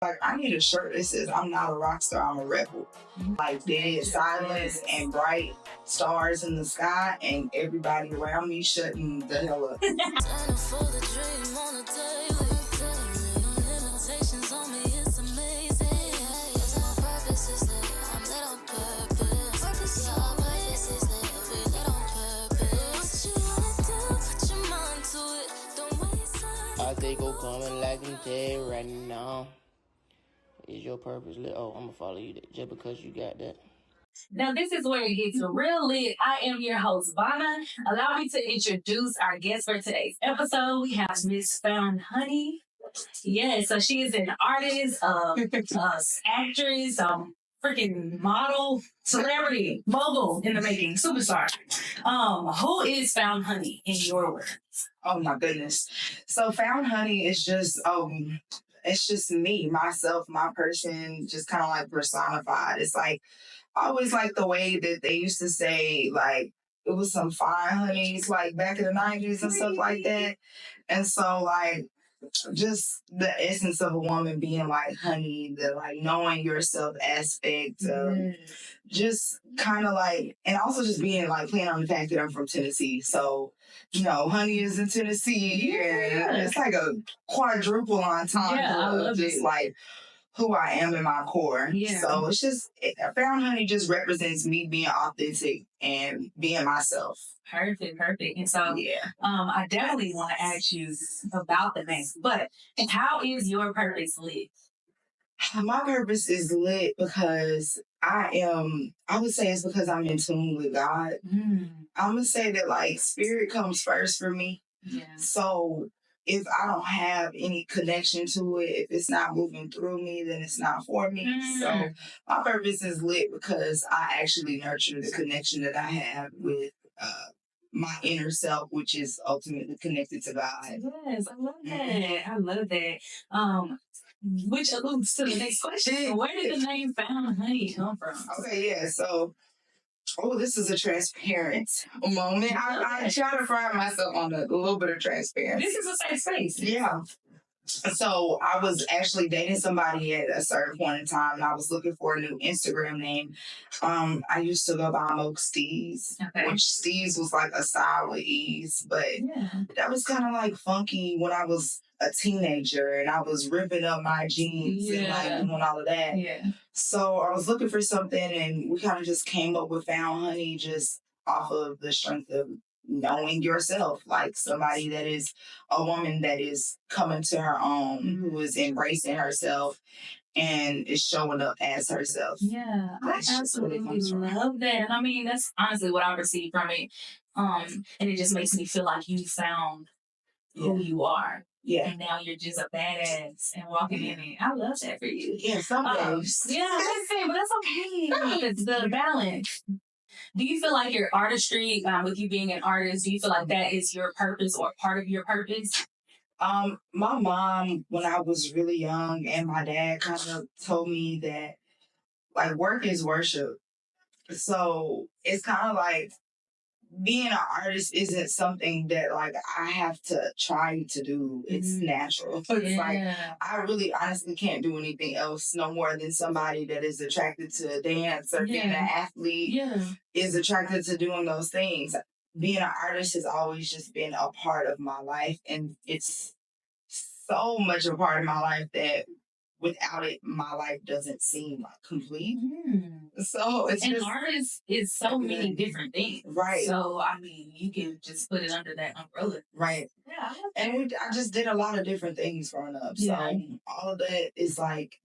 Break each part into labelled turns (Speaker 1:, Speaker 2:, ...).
Speaker 1: Like, I need a shirt that says, I'm not a rock star, I'm a rebel. Like, dead silence and bright stars in the sky, and everybody around me shutting the hell up.
Speaker 2: They go coming like I'm dead right now. Is your purpose lit? Oh, I'm gonna follow you just because you got that.
Speaker 3: Now, this is where it gets real lit. I am your host, Bonna. Allow me to introduce our guest for today's episode. We have Miss Found Honey. Yeah, so she is an artist, actress, freaking model, celebrity, mogul in the making, superstar. Who is Found Honey in your words?
Speaker 1: Oh my goodness. So Found Honey is just it's just me, myself, my person, just kind of like personified. It's like I always like the way that they used to say, like, it was some fine honeys like back in the 90s and stuff like that. And so like just the essence of a woman being like honey, the like knowing yourself aspect, just kind of like, and also just being like playing on the fact that I'm from Tennessee. So, you know, honey is in Tennessee, and it's like a quadruple entendre of just like who I am in my core. Yeah. So it's just, Found Honey just represents me being authentic and being myself.
Speaker 3: Perfect. And so, I definitely want to ask you about the name, but how is your purpose lit?
Speaker 1: My purpose is lit because I would say it's because I'm in tune with God. I'm going to say that like spirit comes first for me. Yeah. So if I don't have any connection to it, if it's not moving through me, then it's not for me. So my purpose is lit because I actually nurture the connection that I have with my inner self, which is ultimately connected to God.
Speaker 3: Yes, I love that. I love that. Which alludes to the next question. Where did the name Found Honey come from?
Speaker 1: Okay, yeah. So, this is a transparent moment. I try to pride myself on a little bit of transparency.
Speaker 3: This is a safe space.
Speaker 1: Yeah. So I was actually dating somebody at a certain point in time, and I was looking for a new Instagram name. I used to go by Moke Steez, which Steez was like a style with ease, but that was kind of like funky when I was a teenager and I was ripping up my jeans and like doing all of that. Yeah. So I was looking for something, and we kind of just came up with Found Honey just off of the strength of knowing yourself, like somebody that is a woman that is coming to her own, who is embracing herself and is showing up as herself.
Speaker 3: Yeah, I absolutely love that. And I mean, that's honestly what I received from it. And it just makes me feel like you found who you are. Yeah. And now you're just a badass and walking in it. I love that for you.
Speaker 1: Yeah, some days.
Speaker 3: But that's okay. The balance. Do you feel like your artistry, with you being an artist, do you feel like that is your purpose or part of your purpose?
Speaker 1: My mom, when I was really young, and my dad kind of told me that, like, work is worship. So it's kind of like being an artist isn't something that, like, I have to try to do. It's natural. It's like, I really honestly can't do anything else no more than somebody that is attracted to dance or being an athlete is attracted to doing those things. Being an artist has always just been a part of my life, and it's so much a part of my life that without it, my life doesn't seem like complete. So it's
Speaker 3: just... artist is so many different things.
Speaker 1: Right.
Speaker 3: So, I mean, you can just put it under that umbrella.
Speaker 1: Right.
Speaker 3: Yeah.
Speaker 1: And I just did a lot of different things growing up. So all of that is like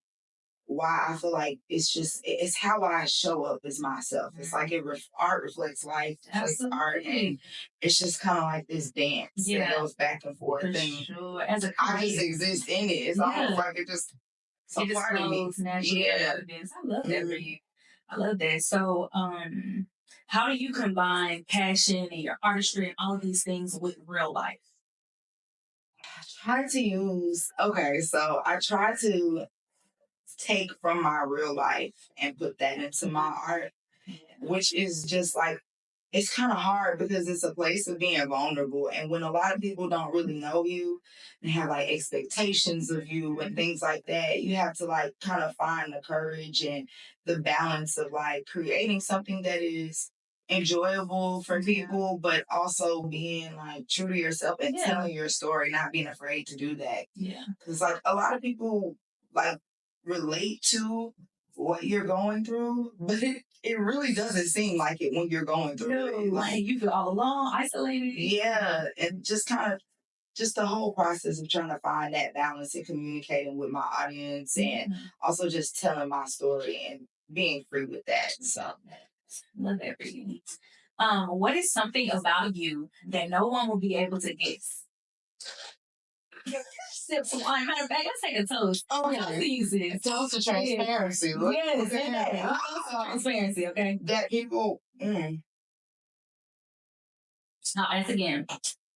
Speaker 1: why I feel like it's how I show up as myself. It's like art reflects life, reflects art, and it's just kind of like this dance that goes back and forth. And
Speaker 3: sure. As a
Speaker 1: I just exist in it. It's almost like it just
Speaker 3: part of me. Naturally. I love that for you. I love that. So, how do you combine passion and your artistry and all of these things with real life?
Speaker 1: I try to take from my real life and put that into my art, which is just like it's kind of hard because it's a place of being vulnerable. And when a lot of people don't really know you and have like expectations of you and things like that, you have to like kind of find the courage and the balance of like creating something that is enjoyable for people, but also being like true to yourself and telling your story, not being afraid to do that. Yeah. Because like a lot of people like relate to what you're going through, but it really doesn't seem like it when you're going through it.
Speaker 3: Like you feel all alone, isolated.
Speaker 1: Yeah, and just kind of just the whole process of trying to find that balance and communicating with my audience and also just telling my story and being free with that. So
Speaker 3: love that for you. What is something about you that no one will be able to guess? Sip some wine. Matter of fact, let's take a toast.
Speaker 1: Okay. Toast to transparency.
Speaker 3: Yes, transparency, okay?
Speaker 1: That people...
Speaker 3: I'll ask again.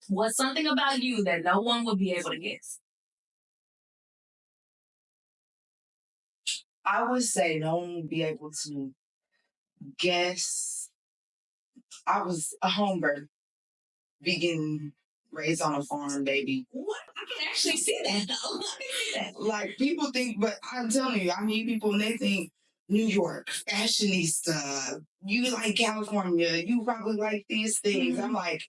Speaker 3: What's something about you that no one will be able to guess?
Speaker 1: I would say no one will be able to guess. I was a home birth, vegan, raised on a farm, baby.
Speaker 3: What? I can actually see that, though. I can see that.
Speaker 1: Like, people think, but I'm telling you, I meet people and they think, New York, fashionista, you like California, you probably like these things. I'm like,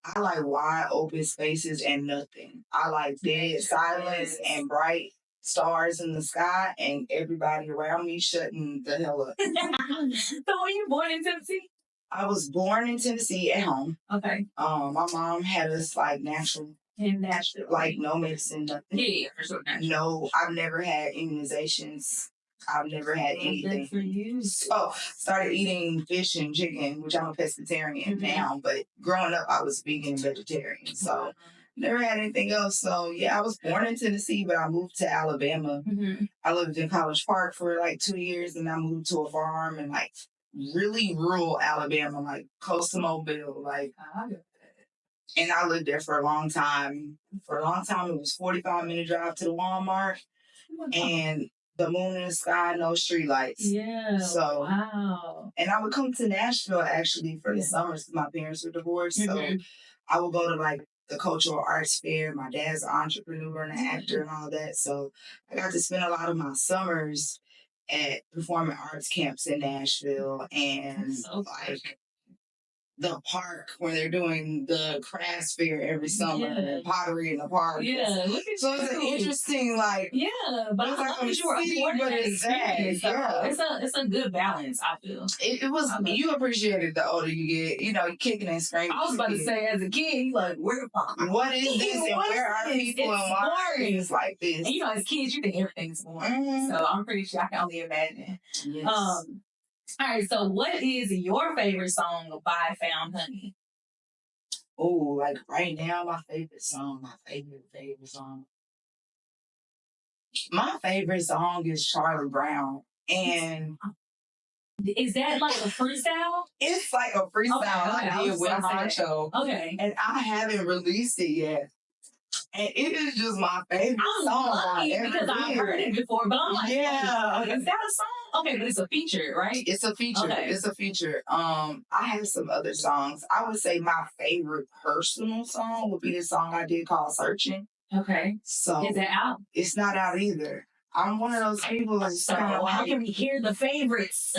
Speaker 1: I like wide open spaces and nothing. I like dead silence and bright stars in the sky and everybody around me shutting the hell up.
Speaker 3: So were you born in Tennessee?
Speaker 1: I was born in Tennessee at home.
Speaker 3: Okay.
Speaker 1: My mom had us like natural.
Speaker 3: In Nashville.
Speaker 1: Like no medicine, nothing.
Speaker 3: Yeah, for sure.
Speaker 1: No, I've never had immunizations. I've never had anything.
Speaker 3: Good for you.
Speaker 1: So started eating fish and chicken, which I'm a pescatarian now, but growing up I was vegan and vegetarian. So never had anything else. So yeah, I was born in Tennessee, but I moved to Alabama. I lived in College Park for like 2 years and I moved to a farm in like really rural Alabama, like close to Mobile, like and I lived there for a long time. For a long time, it was 45-minute drive to the Walmart and the moon in the sky, no street lights.
Speaker 3: Yeah.
Speaker 1: So,
Speaker 3: wow.
Speaker 1: And I would come to Nashville actually for the summers because my parents were divorced. So I would go to like the cultural arts fair. My dad's an entrepreneur and an actor and all that. So I got to spend a lot of my summers at performing arts camps in Nashville and like the park where they're doing the crafts fair every summer and pottery in the park.
Speaker 3: Yeah, look at
Speaker 1: so it's an interesting like
Speaker 3: but it's like you were afforded that experience. It's a good balance, I feel.
Speaker 1: It was you appreciate it the older you get, you know, kicking and screaming.
Speaker 3: I was about to say as a kid, you like,
Speaker 1: what is this and where are people and why are things like this?
Speaker 3: And you know, as kids you think everything's boring. So I'm pretty sure I can only imagine.
Speaker 1: Yes.
Speaker 3: All right, so what is your favorite song by Found Honey?
Speaker 1: Oh, like right now, my favorite song. My favorite song is Charlie Brown. And
Speaker 3: is that like a freestyle?
Speaker 1: It's like a freestyle I did with Honcho.
Speaker 3: Okay.
Speaker 1: And I haven't released it yet. And it is just my favorite song.
Speaker 3: Because I've heard it before, but I'm like,
Speaker 1: yeah.
Speaker 3: Is that a song? Okay, but it's a feature, right?
Speaker 1: It's a feature.
Speaker 3: Okay.
Speaker 1: It's a feature. I have some other songs. I would say my favorite personal song would be the song I did called Searching.
Speaker 3: Okay.
Speaker 1: So
Speaker 3: is it out?
Speaker 1: It's not out either. I'm one of those people that's kind of
Speaker 3: how can we hear the favorites?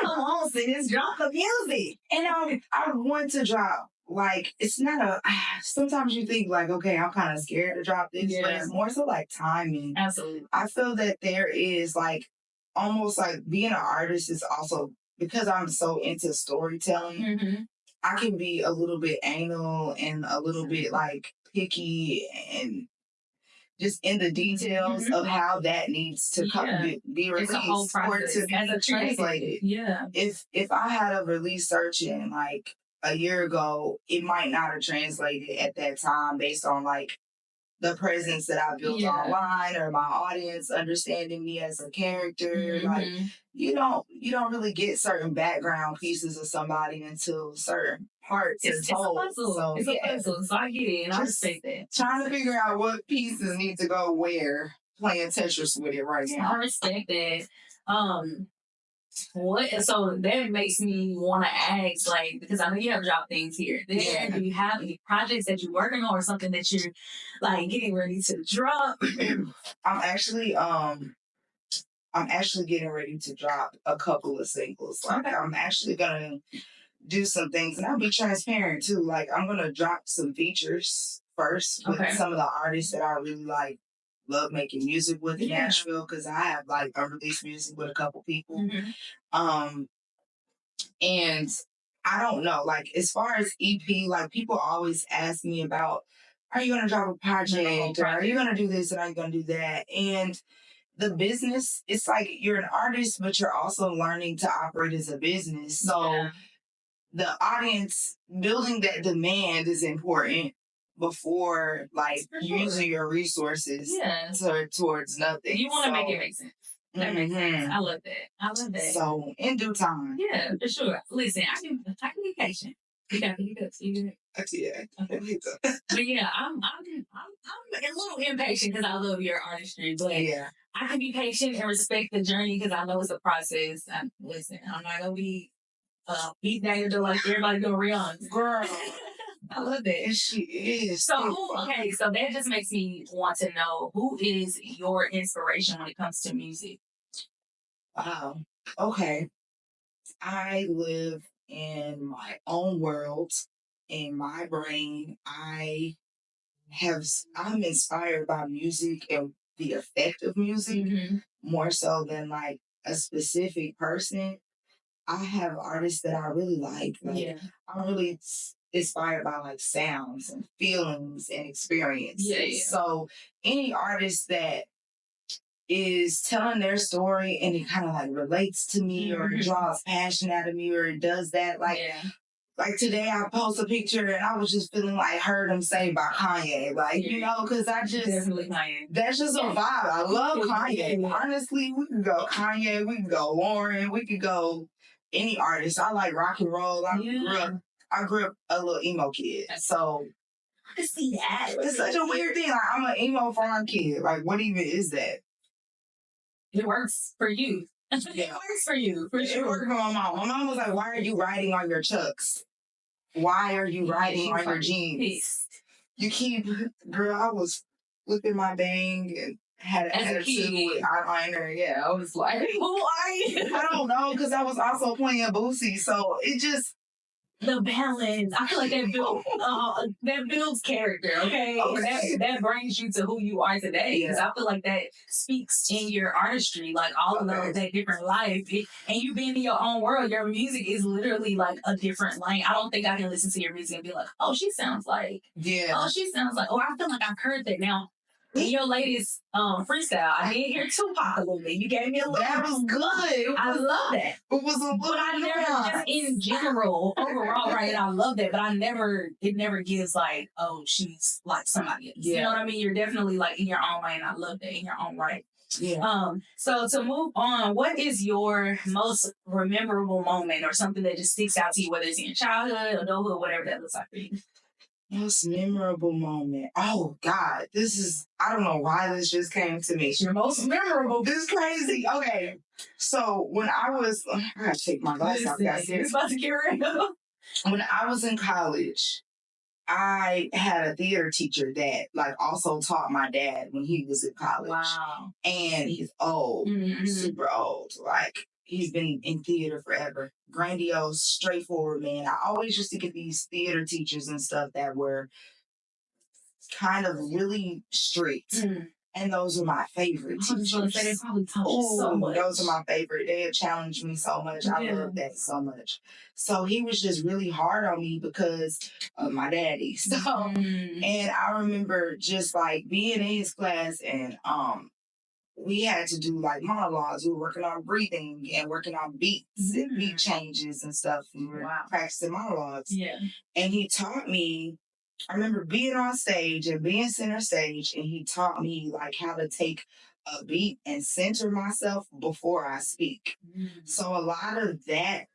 Speaker 3: Come on, sis, drop the music.
Speaker 1: And I want to drop. Like, it's not sometimes you think like, okay, I'm kind of scared to drop this, but it's more so like timing.
Speaker 3: Absolutely.
Speaker 1: I feel that there is like, almost like being an artist is also, because I'm so into storytelling, I can be a little bit anal and a little bit like picky and just in the details of how that needs to be released or to be translated.
Speaker 3: Yeah.
Speaker 1: If I had a release searching like a year ago, it might not have translated at that time based on like the presence that I built online or my audience understanding me as a character. Like you don't really get certain background pieces of somebody until certain parts
Speaker 3: it's
Speaker 1: told.
Speaker 3: A puzzle.
Speaker 1: So,
Speaker 3: it's a puzzle. So I get it, and I respect that.
Speaker 1: Trying to figure out what pieces need to go where. Playing Tetris with it right now.
Speaker 3: I respect that. What? So that makes me want to ask, like, because I know you have dropped things here. There, do you have any projects that you're working on, or something that you're like getting ready to drop?
Speaker 1: I'm actually getting ready to drop a couple of singles. Like I'm actually gonna do some things, and I'll be transparent too. Like I'm gonna drop some features first with some of the artists that I really like, love making music with in Nashville, because I have like unreleased music with a couple people. Um, and I don't know, like as far as EP, like people always ask me about, are you gonna drop a project, or are you gonna do this, and are you gonna do that? And the business, it's like you're an artist, but you're also learning to operate as a business. So the audience, building that demand is important before like using your resources towards nothing.
Speaker 3: You want to make it make sense. That makes sense. I love that. I love that.
Speaker 1: So in due time.
Speaker 3: Yeah, for sure. Listen, I can be patient. You got to be good.
Speaker 1: Yeah.
Speaker 3: Okay. But yeah, I'm a little impatient because I love your artistry. But I can be patient and respect the journey because I know it's a process. Listen, I'm not gonna be beat down to like everybody go Rihanna. Girl. I love that.
Speaker 1: And she is.
Speaker 3: So so that just makes me want to know, who is your inspiration when it comes to music?
Speaker 1: Wow. Okay. I live in my own world, in my brain. I'm inspired by music and the effect of music more so than like a specific person. I have artists that I really like. I'm really inspired by like sounds and feelings and experiences. So any artist that is telling their story and it kind of like relates to me or it draws passion out of me or it does that, like today I post a picture and I was just feeling like Heard 'Em Say by Kanye. Like, you know, because I just, that's just a vibe. I love Kanye. Honestly, we could go Kanye, we could go Lauren, we could go any artist. I like rock and roll. I grew up a little emo kid. So
Speaker 3: I can see that.
Speaker 1: It's such a weird thing. Like I'm an emo farm kid. Like what even is that?
Speaker 3: It works for you. It works for you, for sure.
Speaker 1: It worked for my mom. My mom was like, why are you riding on your Chucks? Why are you riding on your jeans?
Speaker 3: Pissed.
Speaker 1: You keep, girl, I was flipping my bang and had an attitude with eyeliner. Yeah, I was like, who are you? I don't know, because I was also playing Boosie. So it just,
Speaker 3: the balance. I feel like that builds character, okay? And that brings you to who you are today. Because I feel like that speaks in your artistry, like all of that different life. And you being in your own world, your music is literally like a different lane. I don't think I can listen to your music and be like, oh, she sounds like, oh, I feel like I've heard that now. In your latest freestyle, I did hear Tupac a little bit. You gave me a little.
Speaker 1: That was good.
Speaker 3: I love that.
Speaker 1: It was a little.
Speaker 3: But I never, just in general, overall, right? I love that. But it never gives like, oh, she's like somebody else. You know what I mean? You're definitely like in your own lane. I love that, in your own right.
Speaker 1: Yeah.
Speaker 3: So to move on, what is your most memorable moment or something that just sticks out to you, whether it's in your childhood, adulthood, whatever that looks like for you?
Speaker 1: Most memorable moment. Oh God, I don't know why this just came to me.
Speaker 3: Your most memorable.
Speaker 1: This is crazy. Okay. So when I gotta take my glasses off.
Speaker 3: It's about to get real.
Speaker 1: When I was in college, I had a theater teacher that like also taught my dad when he was in college.
Speaker 3: Wow.
Speaker 1: And he's old, super old. Like he's been in theater forever. Grandiose, straightforward man. I always used to get these theater teachers and stuff that were kind of really strict. And those are my favorite teachers.
Speaker 3: They probably taught you so much.
Speaker 1: Those are my favorite. They have challenged me so much. I love that so much. So he was just really hard on me because of my daddy. So, and I remember just like being in his class and we had to do like monologues. We were working on breathing and working on beats and beat changes and stuff. We were practicing monologues.
Speaker 3: Yeah.
Speaker 1: And he taught me, I remember being on stage and being center stage, and he taught me like how to take a beat and center myself before I speak. So a lot of that,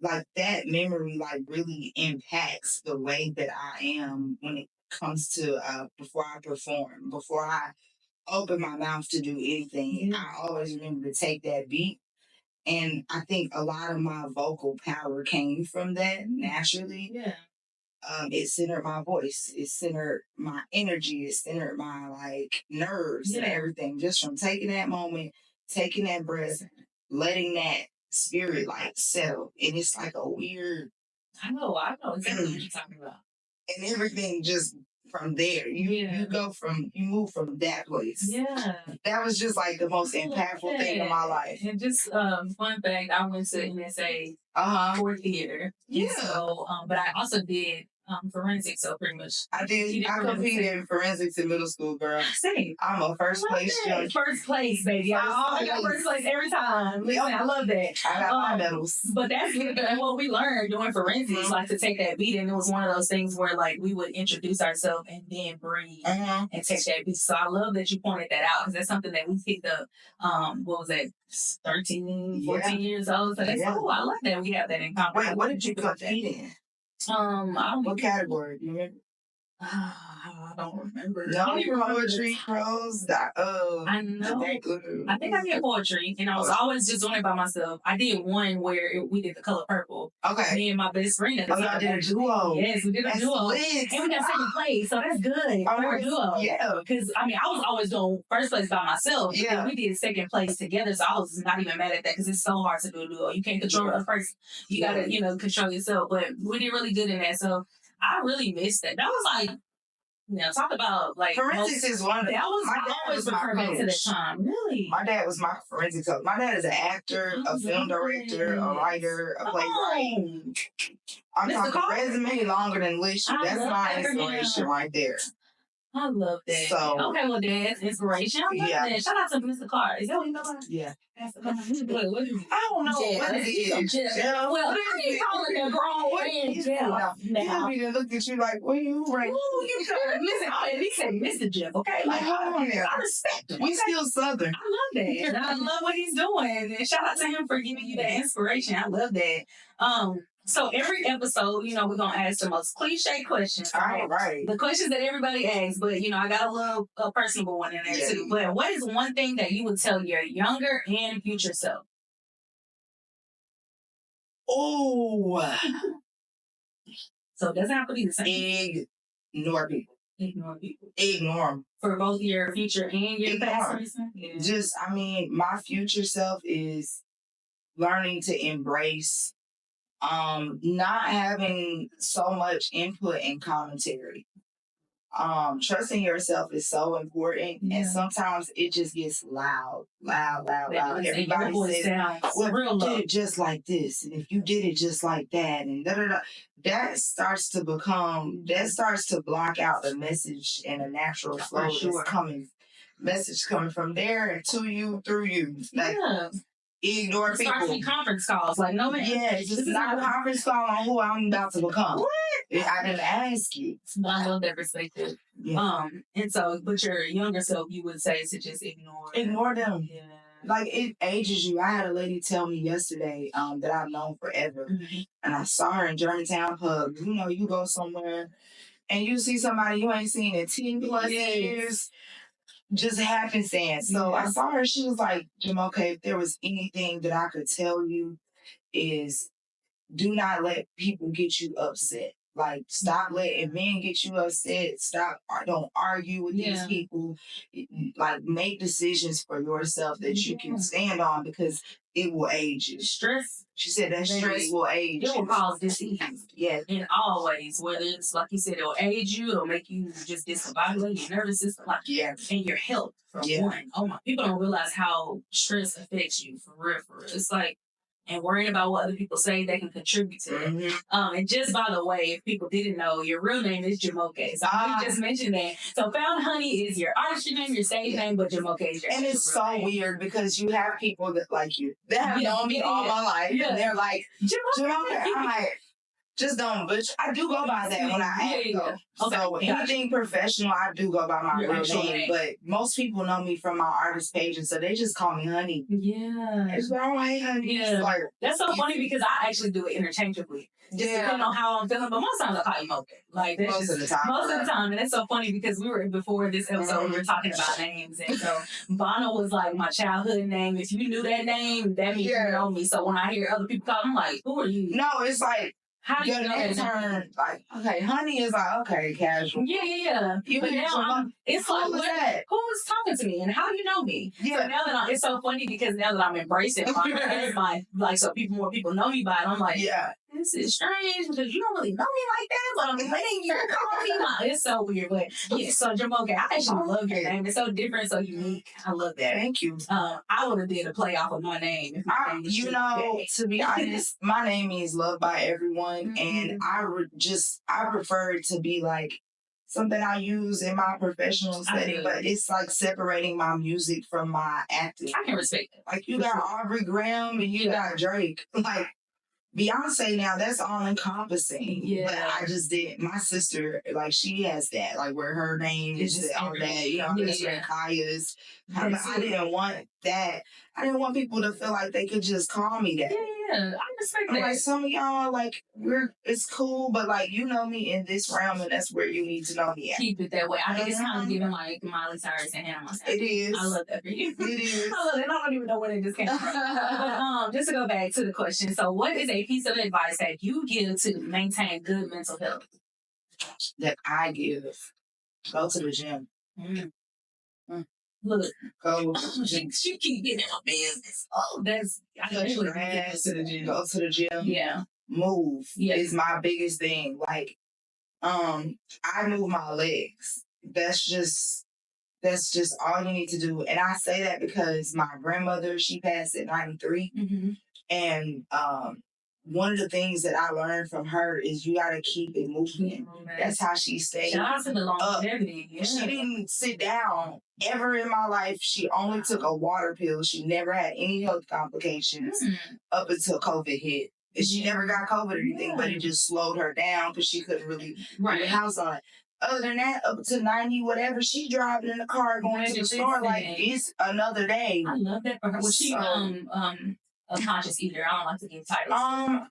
Speaker 1: like that memory, like really impacts the way that I am when it comes to before I perform, before I open my mouth to do anything. I always remember to take that beat And I think a lot of my vocal power came from that naturally.
Speaker 3: Yeah.
Speaker 1: It centered my voice. It centered my energy. It centered my like nerves and everything. Just from taking that moment, taking that breath, letting that spirit like settle. And it's like a weird.
Speaker 3: I know exactly what you're talking about.
Speaker 1: And everything just from there. You move from that place.
Speaker 3: Yeah.
Speaker 1: That was just like the most impactful thing in my life.
Speaker 3: And just fun fact, I went to NSA for theater.
Speaker 1: Yeah.
Speaker 3: So, but I also did forensics, so pretty much.
Speaker 1: I competed in forensics in middle school, girl.
Speaker 3: Same.
Speaker 1: I'm a first place judge.
Speaker 3: First place, baby. I got first place every time. Listen, I love that.
Speaker 1: I got my medals.
Speaker 3: But that's what we learned doing forensics, like to take that beat. And it was one of those things where like we would introduce ourselves and then breathe and take that beat. So I love that you pointed that out because that's something that we picked up, what was that, 13, 14 years old. So that's cool. I love that we have that in common.
Speaker 1: Wait, what did you compete in? What category? Do you remember?
Speaker 3: I don't remember.
Speaker 1: No, poetry, prose.
Speaker 3: I know. I think I did poetry, and I was always just doing it by myself. I did one where we did the color purple.
Speaker 1: Okay.
Speaker 3: Me and my best friend.
Speaker 1: I did a duo.
Speaker 3: Yes, we did a duo.
Speaker 1: Lit.
Speaker 3: And we got second place, so that's good for a duo. Yeah. Because, I mean, I was always doing first place by myself. Yeah. And we did second place together, so I was not even mad at that because it's so hard to do a duo. You can't control the person. You got to, control yourself. But we did really good in that, so I really missed that. That was like, talk about like
Speaker 1: forensics is one of the.
Speaker 3: That was my dad always referred back to that time. Really,
Speaker 1: my dad was my forensics coach. My dad is an actor, a film director, a writer, a playwright. I'm talking resume longer than wish. That's my inspiration right there.
Speaker 3: I love that.
Speaker 1: So,
Speaker 3: okay, well, Dad's inspiration. I love that. Shout out to Mr. Clark. Is that what you know about?
Speaker 1: Yeah.
Speaker 3: What is it?
Speaker 1: I don't know what it is.
Speaker 3: Well, how are you calling a grown man Jeff now?
Speaker 1: He looked at you like, what are you right?
Speaker 3: Ooh, you trying to listen. He said Mr. Jeff, okay? Like, hold on there. I respect him.
Speaker 1: We still Southern.
Speaker 3: I love that. And I love what he's doing. And shout out to him for giving you that inspiration. I love that. So every episode, we're going to ask the most cliche questions.
Speaker 1: Right.
Speaker 3: The questions that everybody asks, but, I got a little personable one in there too. But what is one thing that you would tell your younger and future self?
Speaker 1: Oh.
Speaker 3: So it doesn't have to be the same.
Speaker 1: Ignore people. Ignore them.
Speaker 3: For both your future and your past?
Speaker 1: Yeah. Just, my future self is learning to embrace not having so much input and commentary. Trusting yourself is so important, and sometimes it just gets loud. Everybody says, "Well, you did it just like this, and if you did it just like that, and da-da-da," that starts to block out the message and the natural flow that's coming. Message coming from there and to you through you. Like, ignore people.
Speaker 3: Starts to be conference calls. Like, no, man.
Speaker 1: Yeah, it's just not a conference call on who I'm about to become.
Speaker 3: What?
Speaker 1: I didn't ask you.
Speaker 3: I love that perspective. Yeah. And so, but your younger self, you would say to just ignore
Speaker 1: them.
Speaker 3: Yeah.
Speaker 1: Like, it ages you. I had a lady tell me yesterday that I've known forever. Mm-hmm. And I saw her in Germantown Pub. You go somewhere and you see somebody you ain't seen in 10 plus years. Just happenstance. So I saw her. She was like, okay, if there was anything that I could tell you is do not let people get you upset. Like, stop letting men get you upset. Don't argue with these people. Like, make decisions for yourself that you can stand on because it will age you.
Speaker 3: Stress.
Speaker 1: She said that stress will age you.
Speaker 3: It will cause disease. Yeah. In all ways. Whether it's, like you said, it'll age you. It'll make you just discombobulate your nervous system. Like, and your health, for one. Oh, my. People don't realize how stress affects you, for real. It's like, and worrying about what other people say, they can contribute to it. Mm-hmm. And just by the way, if people didn't know, your real name is Jamoke. So you just mentioned that. So Found Honey is your artistry name, your stage name, but Jamoke is your
Speaker 1: And it's so weird because you have people that like you. They have known me all my life. Yeah. And they're like, Jamoke. I'm like, just don't butcher. I do go by that when I act though.
Speaker 3: Okay,
Speaker 1: So anything professional, I do go by my real name. But most people know me from my artist page, and so they just call me Honey.
Speaker 3: Yeah.
Speaker 1: It's like, oh, hey, Honey.
Speaker 3: Yeah.
Speaker 1: Like,
Speaker 3: that's so funny because I actually do it interchangeably. Just depending on how I'm feeling. But most times I call you Mocha. Like, that's most of the time. Most of the time. And that's so funny because we were, before this episode, we were talking about names. And so Bonna was like my childhood name. If you knew that name, that means you know me. So when I hear other people call, I'm like, who are you?
Speaker 1: No, it's like,
Speaker 3: how do you know that
Speaker 1: turn? Like, okay, Honey is like, okay, casual.
Speaker 3: Yeah. But now it's like, who's talking to me and how do you know me? Yeah. So now that it's so funny because now that I'm embracing my, so more people know me by it, I'm like, yeah, this is strange because you don't really know me like that, but I'm letting you call me my. It's so weird, but yeah. So Jamoke, I actually love your name. It's so different, so unique. I love that. Thank you. I would have did a play off of my name.
Speaker 1: To be honest, my name means loved by everyone, and I prefer it to be like something I use in my professional setting, but it's like separating my music from my acting.
Speaker 3: I can respect it.
Speaker 1: Like you got Aubrey Graham and you got Drake. Like Beyonce now, that's all encompassing. Yeah. But I just did. My sister, like, she has that, like, where her name is just all that, you know, that's where Kaya's. I didn't want that. I didn't want people to feel like they could just call me that.
Speaker 3: Yeah, I respect that.
Speaker 1: Like, some of y'all, like, it's cool, but, like, you know me in this realm, and that's where you need to know me at.
Speaker 3: Keep it that way. I think it's kind of giving, like, Miley Cyrus and Hannah Montana.
Speaker 1: It is.
Speaker 3: I love that for you.
Speaker 1: It is.
Speaker 3: I love it. I don't even know where it just came from. But, just to go back to the question. So, what is a piece of advice that you give to maintain good mental health?
Speaker 1: That I give? Go to the gym.
Speaker 3: Look,
Speaker 1: go.
Speaker 3: She keep getting in my business. Oh, that's
Speaker 1: your ass to the gym. Go to the gym.
Speaker 3: Yeah.
Speaker 1: Move is my biggest thing. Like, I move my legs. That's just all you need to do. And I say that because my grandmother, she passed at 93, and one of the things that I learned from her is you gotta keep it moving. That's how she stayed.
Speaker 3: Shout out to the longevity. Yeah.
Speaker 1: She didn't sit down ever in my life. She only took a water pill. She never had any health complications up until COVID hit. And she never got COVID or anything, but it just slowed her down because she couldn't really put the house on. Other than that, up to 90, whatever, she driving in the car going to the store like it's another day.
Speaker 3: I love that for her. Was she a conscious eater? I don't like to give titles.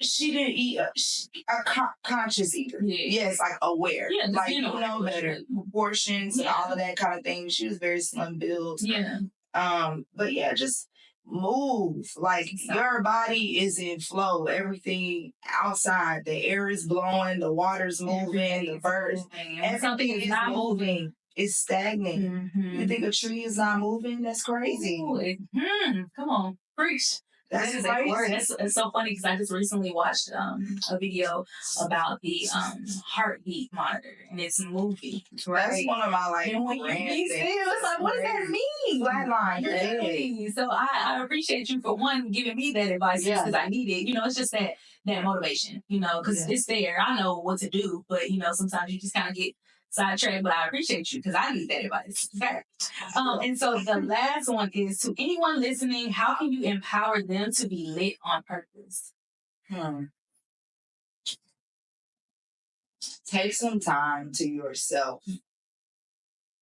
Speaker 1: She didn't eat a conscious eater. Yeah. Yes, like aware. Yeah, like you know better. Proportions and all of that kind of thing. She was very slim built.
Speaker 3: Yeah.
Speaker 1: But yeah, just move. Like your body is in flow. Everything outside, the air is blowing, the water's moving, the birds. Everything is not moving. It's stagnant. You think a tree is not moving? That's crazy.
Speaker 3: Come on, preach. That's it's so funny because I just recently watched a video about the heartbeat monitor, and it's moving. Right?
Speaker 1: That's one of my like.
Speaker 3: And when you be still, it's like, what does that mean?
Speaker 1: Flatline.
Speaker 3: Really? So I appreciate you for one giving me that advice because I need it. You know, it's just that motivation. You know, because it's there. I know what to do, but you know, sometimes you just kind of get sidetracked, but I appreciate you because I need that advice. Okay. And so the last one is, to anyone listening, how can you empower them to be lit on purpose?
Speaker 1: Take some time to yourself.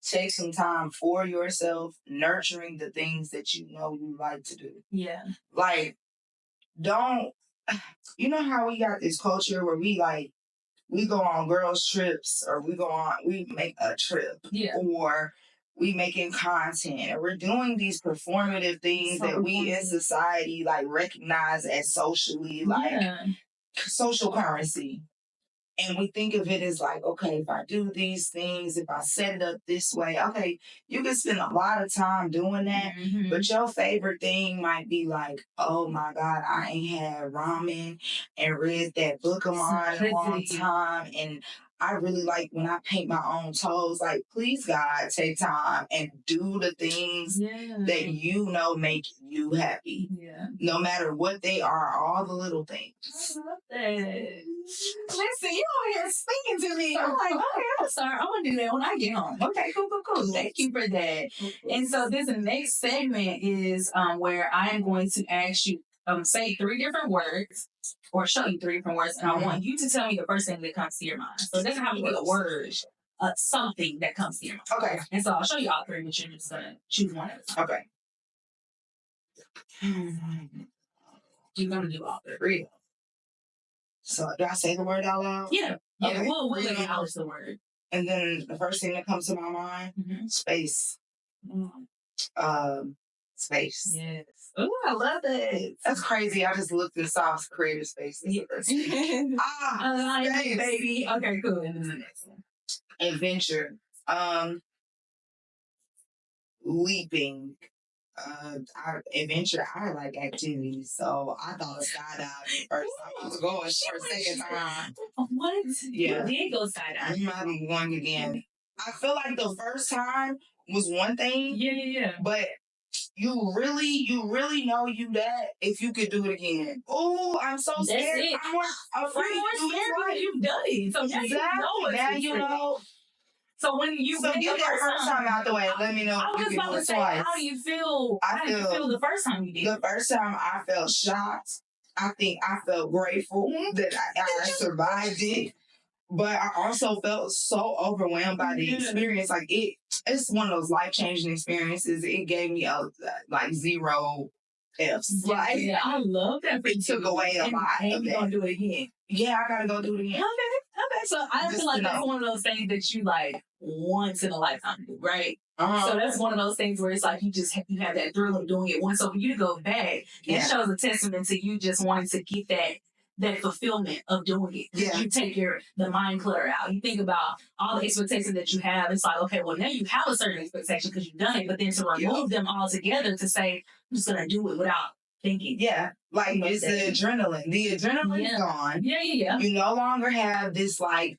Speaker 1: Take some time for yourself, nurturing the things that you know you like to do.
Speaker 3: Yeah.
Speaker 1: Like, you know how we got this culture where we go on girls' trips, or we make a trip, or we making content, or we're doing these performative things that we in society like recognize as socially social currency. And we think of it as like, okay, if I do these things, if I set it up this way, okay, you can spend a lot of time doing that, but your favorite thing might be like, oh my God, I ain't had ramen and read that book of mine in a long time. And I really like when I paint my own toes. Like, please, God, take time and do the things that you know make you happy. Yeah. No matter what they are, all the little things.
Speaker 3: I love that. Listen, you over here speaking to me. I'm like, okay, I'm sorry. I'm going to do that when I get home. Okay, cool. Thank you for that. And so this next segment is where I am going to ask you, say 3 different words. or show you 3 different words, and I want you to tell me the first thing that comes to your mind. So it doesn't have to be a word, something that comes to your mind.
Speaker 1: Okay.
Speaker 3: And so I'll show you all 3, but you're just gonna choose one at a time.
Speaker 1: Okay.
Speaker 3: You're gonna do all 3.
Speaker 1: So do I say the word out loud?
Speaker 3: Yeah.
Speaker 1: Okay.
Speaker 3: We'll acknowledge the word.
Speaker 1: And then the first thing that comes to my mind, space. Space.
Speaker 3: Yes. Oh, I love it.
Speaker 1: That's crazy. I just looked and saw creative space.
Speaker 3: Space. Baby. Okay, cool. And then the next one.
Speaker 1: Adventure. Leaping. Adventure. I like activities, so I thought of skydiving first time. I was going for a second time.
Speaker 3: What?
Speaker 1: Yeah.
Speaker 3: You did go skydiving.
Speaker 1: I'm going again. I feel like the first time was one thing.
Speaker 3: Yeah.
Speaker 1: But you really know you that if you could do it again. Oh, I'm so scared. I'm more afraid to do it right.
Speaker 3: You've done it. So
Speaker 1: exactly. Now you know.
Speaker 3: So when you
Speaker 1: get that first time out the way, let me know.
Speaker 3: I was just about to say, how do you feel? How did you feel the first time you did?
Speaker 1: The first time I felt shocked. I think I felt grateful that I survived it. But I also felt so overwhelmed by the experience. Like it's one of those life-changing experiences. It gave me like 0 F's. Right?
Speaker 3: Yeah, I love that.
Speaker 1: It took away a lot.
Speaker 3: And you're gonna do it again.
Speaker 1: Yeah, I gotta go do it again.
Speaker 3: Okay. So I feel like that's one of those things that you like once in a lifetime do, right? So that's one of those things where it's like you have that thrill of doing it once. So for you to go back, it shows a testament to you just wanting to get that fulfillment of doing it.
Speaker 1: Yeah.
Speaker 3: You take the mind clutter out. You think about all the expectations that you have. It's like, okay, well, now you have a certain expectation because you've done it, but then to remove them all together to say, I'm just going to do it without thinking.
Speaker 1: Yeah. Like it's the adrenaline. The adrenaline's gone.
Speaker 3: Yeah.
Speaker 1: You no longer have this like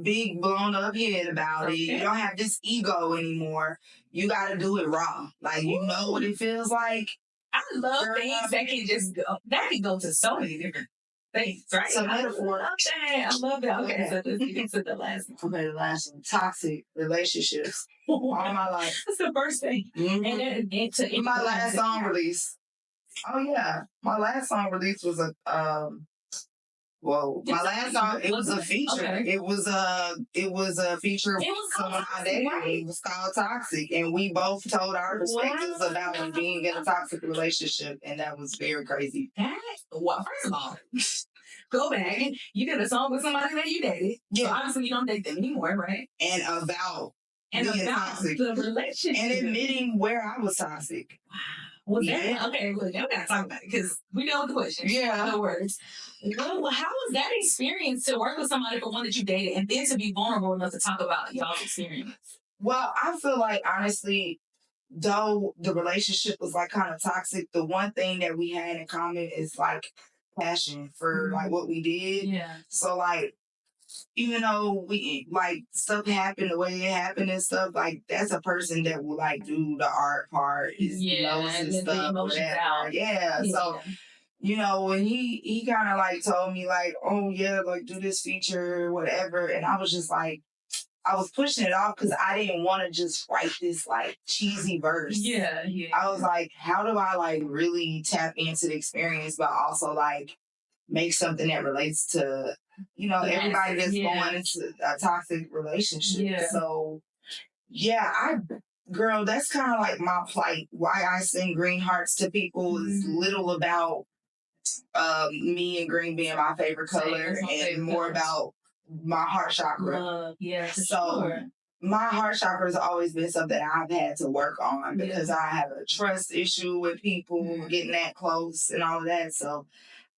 Speaker 1: big blown up head about it. You don't have this ego anymore. You got to do it raw. Like, you know what it feels like.
Speaker 3: I love things that can just go. That can go to so many different things, right?
Speaker 1: So metaphor.
Speaker 3: I love that. Okay, so let's get to the last one.
Speaker 1: Okay, the last one. Toxic relationships. All my life.
Speaker 3: That's the first thing.
Speaker 1: Mm-hmm.
Speaker 3: And then to
Speaker 1: my last song release. Oh yeah, my last song release was my last song, it was a feature. Okay. It was a feature with someone I dated. Right. It was called Toxic, and we both told our perspectives about being in a toxic relationship, and that was very crazy.
Speaker 3: Well, first of all, go back. You did a song with somebody that you dated. Yeah. So obviously you don't date them anymore, right?
Speaker 1: And about
Speaker 3: toxic. The relationship.
Speaker 1: And admitting where I was toxic.
Speaker 3: Wow. Well, okay, well, now we gotta talk about it because we know the question.
Speaker 1: Yeah.
Speaker 3: The words. Well, how was that experience to work with somebody for one that you dated and then to be vulnerable enough to talk about y'all's experience?
Speaker 1: Well, I feel like, honestly, though the relationship was like kind of toxic, the one thing that we had in common is like passion for like what we did.
Speaker 3: Yeah.
Speaker 1: So like, even though we like stuff happened the way it happened and stuff, like that's a person that will like do the art part,
Speaker 3: and stuff, whatever.
Speaker 1: Yeah. So you know, when he kind of like told me like, oh yeah, like do this feature, whatever, and I was just like, I was pushing it off because I didn't want to just write this like cheesy verse.
Speaker 3: Yeah.
Speaker 1: I was like, how do I like really tap into the experience, but also like make something that relates to, you know, everybody that's going into a toxic relationship.
Speaker 3: Yeah.
Speaker 1: So, girl, that's kind of like my plight. Why I send green hearts to people is little about me and green being my favorite color and more about my heart chakra. My heart chakra has always been something I've had to work on because I have a trust issue with people getting that close and all of that. So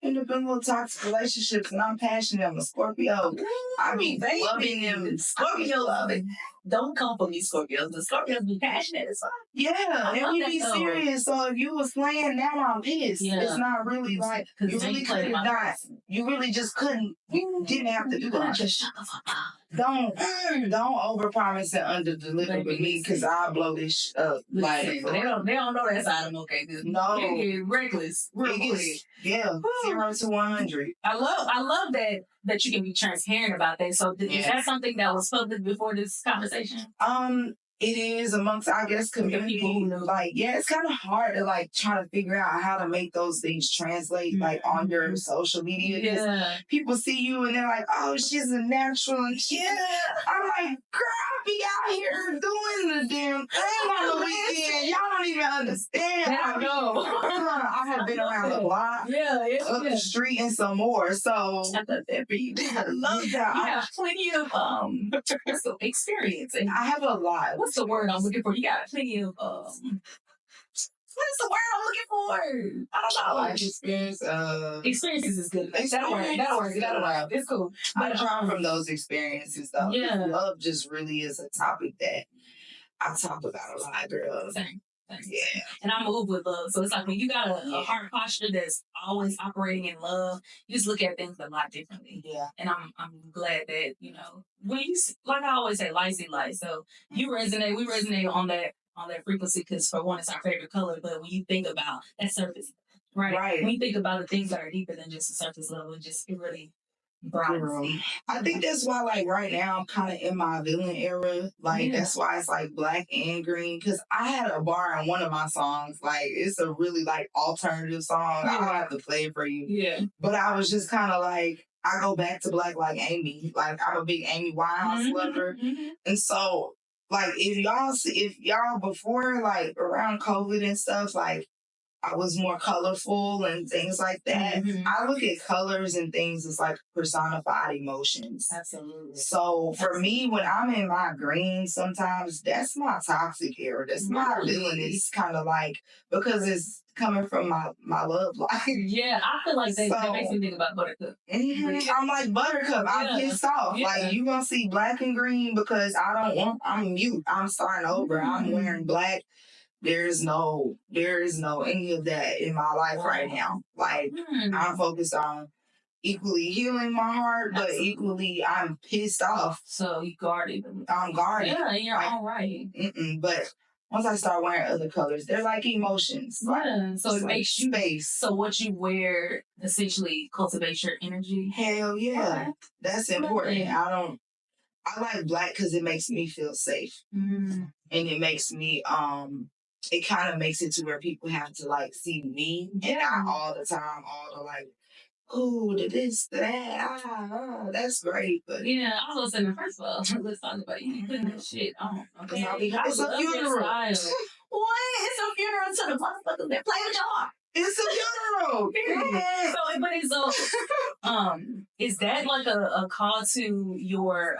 Speaker 1: end up in little toxic relationships, and I'm passionate. I'm a Scorpio. I be loving them. Scorpio loving.
Speaker 3: Don't come for me, Scorpios. The Scorpios be passionate as well.
Speaker 1: Yeah, and we be serious. So if you was playing, now I'm pissed. Yeah. It's not really like you really could not. You really just couldn't. You didn't have to do that.
Speaker 3: Just shut the fuck up.
Speaker 1: Don't overpromise and underdeliver with me because I'll blow this up. Like
Speaker 3: they don't know that side of them. Okay,
Speaker 1: no,
Speaker 3: it get reckless.
Speaker 1: Yeah, 0 to 100.
Speaker 3: I love that you can be transparent about that. So is that something that was public before this conversation?
Speaker 1: It is amongst, I guess, community.
Speaker 3: People who know.
Speaker 1: Like, yeah, it's kind of hard to like try to figure out how to make those things translate like on your social media.
Speaker 3: Yeah.
Speaker 1: People see you and they're like, oh, she's a natural. And I'm like, girl, I be out here doing the damn thing on the weekend. Y'all don't even understand.
Speaker 3: I know.
Speaker 1: I have been around the block, up the street, and some more. So I love that.
Speaker 3: You have plenty of experience, and
Speaker 1: I have a lot.
Speaker 3: What's the word I'm looking for? You got plenty of what is the word I'm looking for? I don't know.
Speaker 1: Life experience.
Speaker 3: Experiences is good. That'll work. It's cool.
Speaker 1: I draw from those experiences though.
Speaker 3: Yeah.
Speaker 1: Love just really is a topic that I talk about a lot, girl.
Speaker 3: Same.
Speaker 1: Yeah.
Speaker 3: And I move with love. So it's like when you got a heart posture that's always operating in love, you just look at things a lot differently.
Speaker 1: Yeah.
Speaker 3: And I'm glad that, when you, like I always say, light see light. So we resonate on that frequency because for one, it's our favorite color. But when you think about that surface, right? When you think about the things that are deeper than just the surface level, it really brightens.
Speaker 1: I think that's why, like, right now I'm kind of in my villain era. Like, that's why it's like black and green. Because I had a bar in one of my songs. Like, it's a really like alternative song. I'll have to play it for you.
Speaker 3: Yeah.
Speaker 1: But I was just kind of like, I go back to black like Amy. Like, I'm a big Amy Winehouse lover. And so, like, if y'all before, like, around COVID and stuff, like, I was more colorful and things like that. I look at colors and things as like personified emotions.
Speaker 3: Absolutely.
Speaker 1: So for me, when I'm in my green, sometimes that's my toxic era. That's my villain. It's kind of like, because it's coming from my love life.
Speaker 3: Yeah, I feel like that makes me think about Buttercup.
Speaker 1: I'm like Buttercup. I'm pissed off. Like, you gonna see black and green because I'm mute. I'm starting over. I'm wearing black. There is no any of that in my life right now. Like, I'm focused on equally healing my heart, but equally I'm pissed off.
Speaker 3: So you guarded.
Speaker 1: I'm guarded.
Speaker 3: Yeah, you're all right.
Speaker 1: But once I start wearing other colors, they're like emotions.
Speaker 3: Yeah, so it makes you
Speaker 1: space.
Speaker 3: So what you wear essentially cultivates your energy.
Speaker 1: Hell yeah,
Speaker 3: okay.
Speaker 1: That's important. I like black because it makes me feel safe, and it makes me it kind of makes it to where people have to like see me and not all the time, all the like, oh, this, that, that's great. But
Speaker 3: yeah, I was saying, first of all, let's talk about you putting that shit on. Okay,
Speaker 1: it's a funeral.
Speaker 3: What? It's a funeral to the motherfuckers that play with your heart.
Speaker 1: It's a funeral.
Speaker 3: Is that like a call to your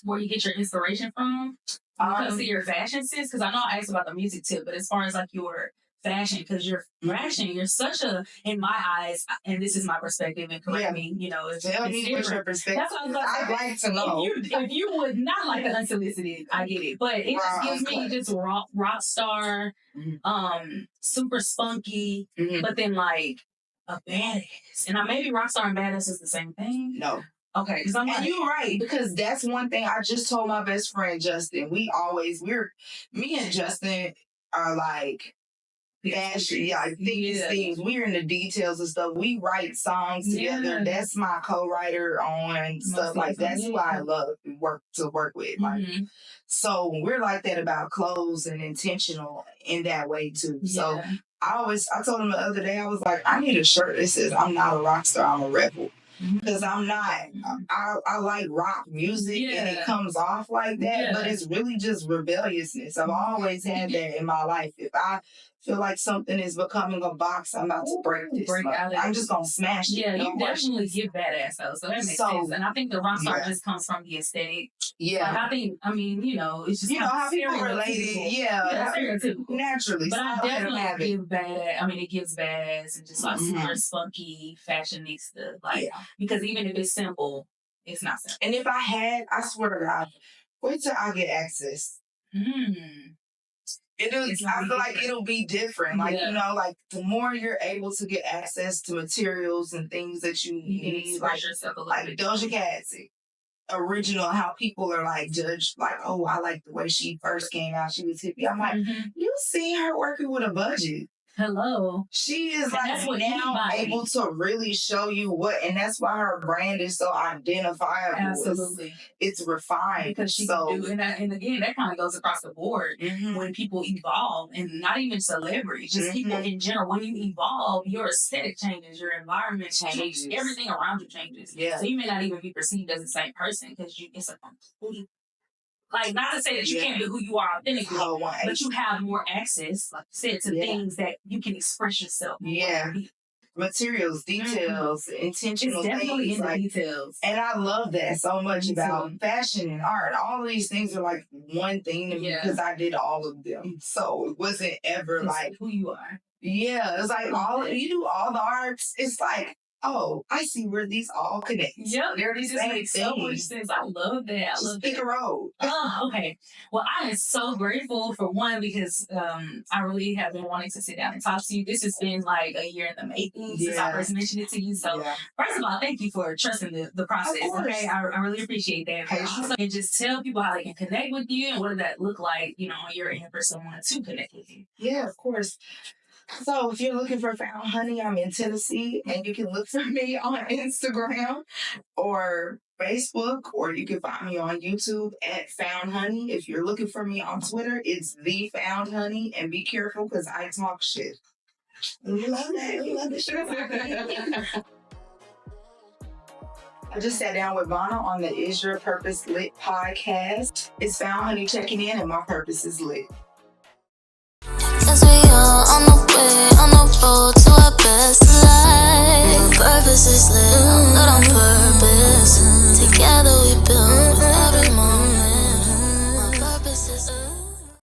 Speaker 3: where you get your inspiration from? Because of your fashion sense, because I know I asked about the music tip, but as far as like your fashion, because your fashion, you're such a, in my eyes, and this is my perspective, and correct me,
Speaker 1: tell me what's your perspective.
Speaker 3: That's what
Speaker 1: I'd like to know.
Speaker 3: If you would not like the unsolicited, I get it, but it just gives me just rock star, super spunky, but then like a badass, and maybe rock star and badass is the same thing.
Speaker 1: No.
Speaker 3: Okay, because I'm
Speaker 1: and you're right, because that's one thing I just told my best friend Justin. Me and Justin are like fashion, things. We're in the details and stuff. We write songs together. That's my co-writer on stuff like that's who I love to work with. Like, so we're like that about clothes and intentional in that way too. So I told him the other day, I was like, I need a shirt that says I'm not a rock star, I'm a rebel. Because I'm not, I like rock music and it comes off like that, but it's really just rebelliousness. I've always had that in my life. If I feel like something is becoming a box, I'm about to break this. I'm just going to smash it.
Speaker 3: Yeah, you definitely give badass though, so that makes sense. And I think the rock star just comes from the aesthetic. Yeah. Like, it's just
Speaker 1: how people relate it. Yeah,
Speaker 3: stereotypical.
Speaker 1: Naturally.
Speaker 3: But I definitely give badass. It gives badass and just like super spunky, fashionista. Like, because even if it's simple, it's not simple.
Speaker 1: And if I swear to God, wait till I get access. I feel like it'll be different. Like, like the more you're able to get access to materials and things that you need, like Doja Cat's original, how people are like judged, like, oh, I like the way she first came out, she was hippie. I'm like, you seen her working with a budget.
Speaker 3: Hello.
Speaker 1: She is
Speaker 3: And
Speaker 1: like
Speaker 3: that's what
Speaker 1: now
Speaker 3: anybody-
Speaker 1: able to really show you what, and that's why her brand is so identifiable.
Speaker 3: Absolutely.
Speaker 1: It's refined.
Speaker 3: Because she
Speaker 1: so,
Speaker 3: can do, and again, that kind of goes across the board
Speaker 1: Mhm.
Speaker 3: when people evolve, and not even celebrities, just people in general. When you evolve, your aesthetic changes, your environment changes, everything around you changes.
Speaker 1: Yeah.
Speaker 3: So you may not even be perceived as the same person because it's a complete. Like, not to say that you can't be who you are authentically, but you have more access, like you said, to things that you can express yourself.
Speaker 1: Yeah. Materials, details, intentional
Speaker 3: It's definitely
Speaker 1: things.
Speaker 3: in the
Speaker 1: Like,
Speaker 3: details.
Speaker 1: and I love that so much
Speaker 3: Me
Speaker 1: about
Speaker 3: too.
Speaker 1: fashion and art. All of these things are like one thing to me because I did all of them. So it wasn't ever like
Speaker 3: who you are.
Speaker 1: Yeah, it's like you do all the arts. It's like, oh, I see where these all connect.
Speaker 3: Yep,
Speaker 1: They're the
Speaker 3: this
Speaker 1: same
Speaker 3: makes so much
Speaker 1: thing.
Speaker 3: sense. I love that. I
Speaker 1: Just
Speaker 3: love
Speaker 1: pick
Speaker 3: that.
Speaker 1: a road.
Speaker 3: Oh, okay. Well, I am so grateful for one because I really have been wanting to sit down and talk to you. This has been like a year in the making since I first mentioned it to you. So first of all, thank you for trusting the process. Okay, I really appreciate that. So, and just tell people how they can connect with you and what does that look like, on your end for someone to connect with you.
Speaker 1: Yeah, of course. So if you're looking for Found Honey, I'm in Tennessee, and you can look for me on Instagram or Facebook, or you can find me on YouTube at Found Honey. If you're looking for me on Twitter, it's The Found Honey, and be careful because I talk shit. We love that. We love the shit. I just sat down with Bonna on the Is Your Purpose Lit podcast. It's Found Honey checking in, and my purpose is lit.
Speaker 4: Cause we all on the way, on the road to our best life. Purpose is lit, I'm lit on purpose.